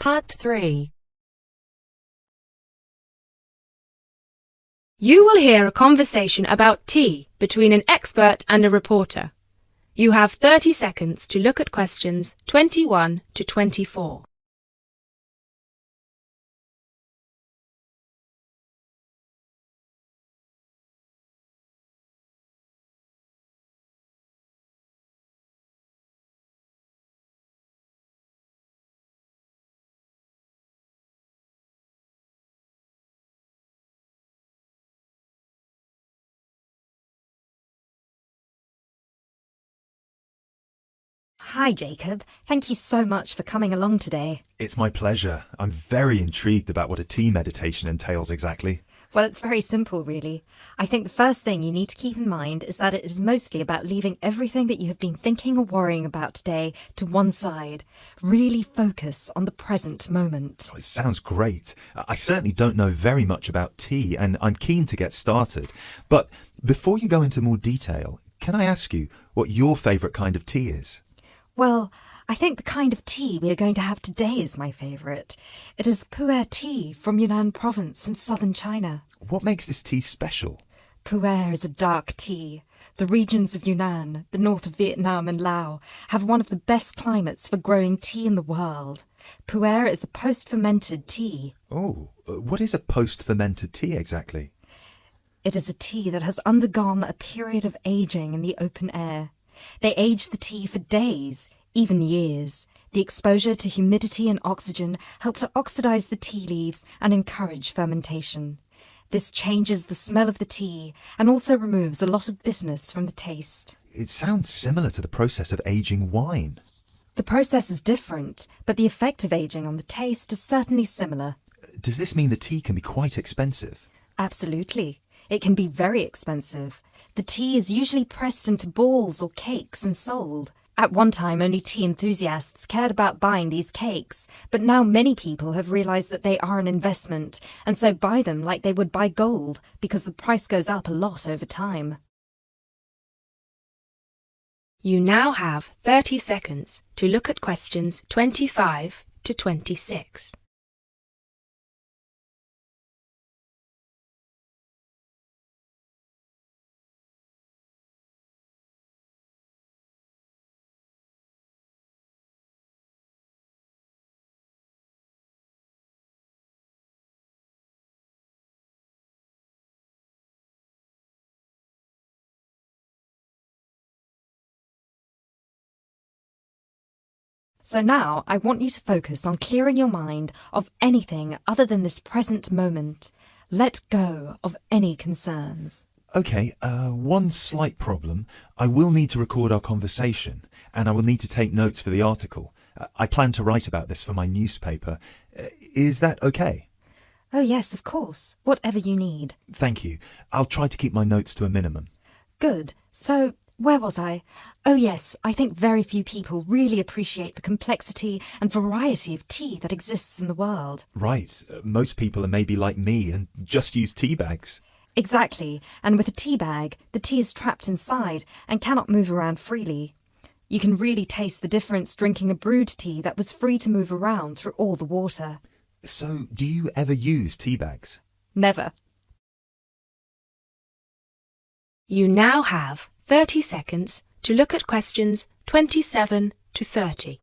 Part 3. You will hear a conversation about tea between an expert and a reporter. You have 30 seconds to look at questions 21 to 24. Hi, Jacob. Thank you so much for coming along today. It's my pleasure. I'm very intrigued about what a tea meditation entails exactly. Well, it's very simple, really. I think the first thing you need to keep in mind is that it is mostly about leaving everything that you have been thinking or worrying about today to one side. Really focus on the present moment. Oh, it sounds great. I certainly don't know very much about tea, and I'm keen to get started. But before you go into more detail, can I ask you what your favourite kind of tea is? Well, I think the kind of tea we are going to have today is my favourite. It is pu'er tea from Yunnan province in southern China. What makes this tea special? Pu'er is a dark tea. The regions of Yunnan, the north of Vietnam and Laos, have one of the best climates for growing tea in the world. Pu'er is a post-fermented tea. Oh, what is a post-fermented tea exactly? It is a tea that has undergone a period of ageing in the open air. They age the tea for days, even years. The exposure to humidity and oxygen help to oxidize the tea leaves and encourage fermentation. This changes the smell of the tea and also removes a lot of bitterness from the taste. It sounds similar to the process of aging wine. The process is different, but the effect of aging on the taste is certainly similar. Does this mean the tea can be quite expensive? Absolutely. It can be very expensive. The tea is usually pressed into balls or cakes and sold. At one time, only tea enthusiasts cared about buying these cakes, but now many people have realised that they are an investment, and so buy them like they would buy gold, because the price goes up a lot over time. You now have 30 seconds to look at questions 25 to 26. So now I want you to focus on clearing your mind of anything other than this present moment. Let go of any concerns. Okay, one slight problem. I will need to record our conversation, and I will need to take notes for the article. I plan to write about this for my newspaper. Is that okay? Oh yes, of course. Whatever you need. Thank you. I'll try to keep my notes to a minimum. Good. So, where was I? Oh yes, I think very few people really appreciate the complexity and variety of tea that exists in the world. Right. Most people are maybe like me and just use tea bags. Exactly. And with a tea bag, the tea is trapped inside and cannot move around freely. You can really taste the difference drinking a brewed tea that was free to move around through all the water. So, do you ever use tea bags? Never. You now have 30 seconds to look at questions 27 to 30.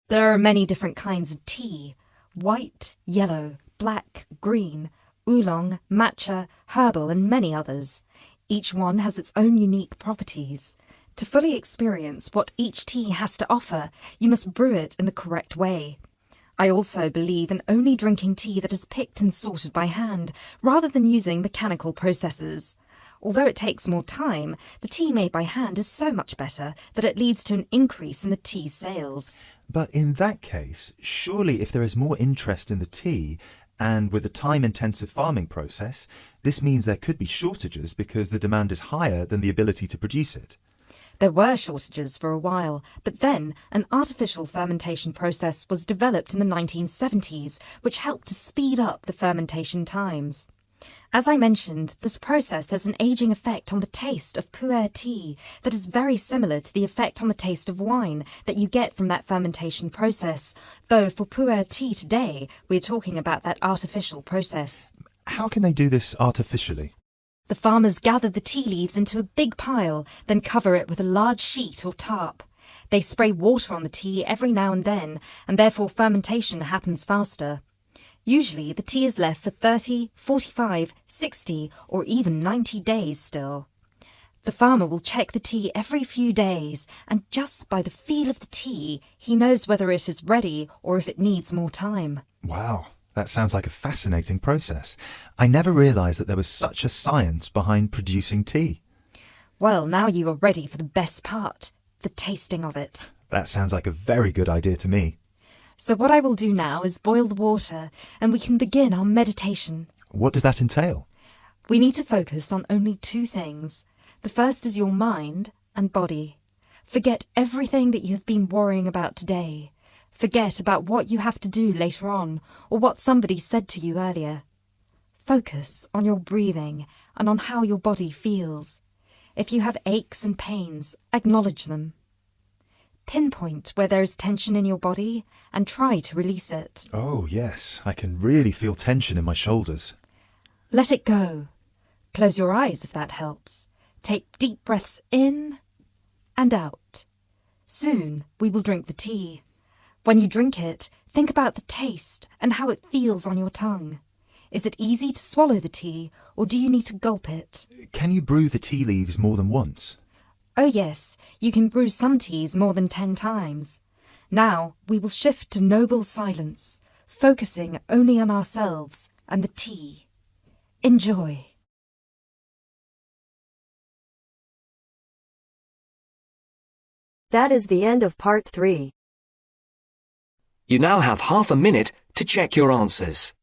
There are many different kinds of tea: white, yellow, black, green, oolong, matcha, herbal and many others. Each one has its own unique properties. To fully experience what each tea has to offer, you must brew it in the correct way. I also believe in only drinking tea that is picked and sorted by hand, rather than using mechanical processes. Although it takes more time, the tea made by hand is so much better that it leads to an increase in the tea sales. But in that case, surely if there is more interest in the tea And with a time-intensive farming process, this means there could be shortages because the demand is higher than the ability to produce it. There were shortages for a while, but then an artificial fermentation process was developed in the 1970s, which helped to speed up the fermentation times. As I mentioned, this process has an aging effect on the taste of pu'er tea that is very similar to the effect on the taste of wine that you get from that fermentation process, though for pu'er tea today, we're talking about that artificial process. How can they do this artificially? The farmers gather the tea leaves into a big pile, then cover it with a large sheet or tarp. They spray water on the tea every now and then, and therefore fermentation happens faster. Usually, the tea is left for 30, 45, 60, or even 90 days still. The farmer will check the tea every few days, and just by the feel of the tea, he knows whether it is ready or if it needs more time. Wow, that sounds like a fascinating process. I never realised that there was such a science behind producing tea. Well, now you are ready for the best part, the tasting of it. That sounds like a very good idea to me. So what I will do now is boil the water, and we can begin our meditation. What does that entail? We need to focus on only two things. The first is your mind and body. Forget everything that you have been worrying about today. Forget about what you have to do later on, or what somebody said to you earlier. Focus on your breathing and on how your body feels. If you have aches and pains, acknowledge them. Pinpoint where there is tension in your body and try to release it. Oh, yes, I can really feel tension in my shoulders. Let it go. Close your eyes if that helps. Take deep breaths in and out. Soon we will drink the tea. When you drink it, think about the taste and how it feels on your tongue. Is it easy to swallow the tea, or do you need to gulp it? Can you brew the tea leaves more than once? Oh yes, you can brew some teas more than 10 times. Now we will shift to noble silence, focusing only on ourselves and the tea. Enjoy. That is the end of part 3. You now have half a minute to check your answers.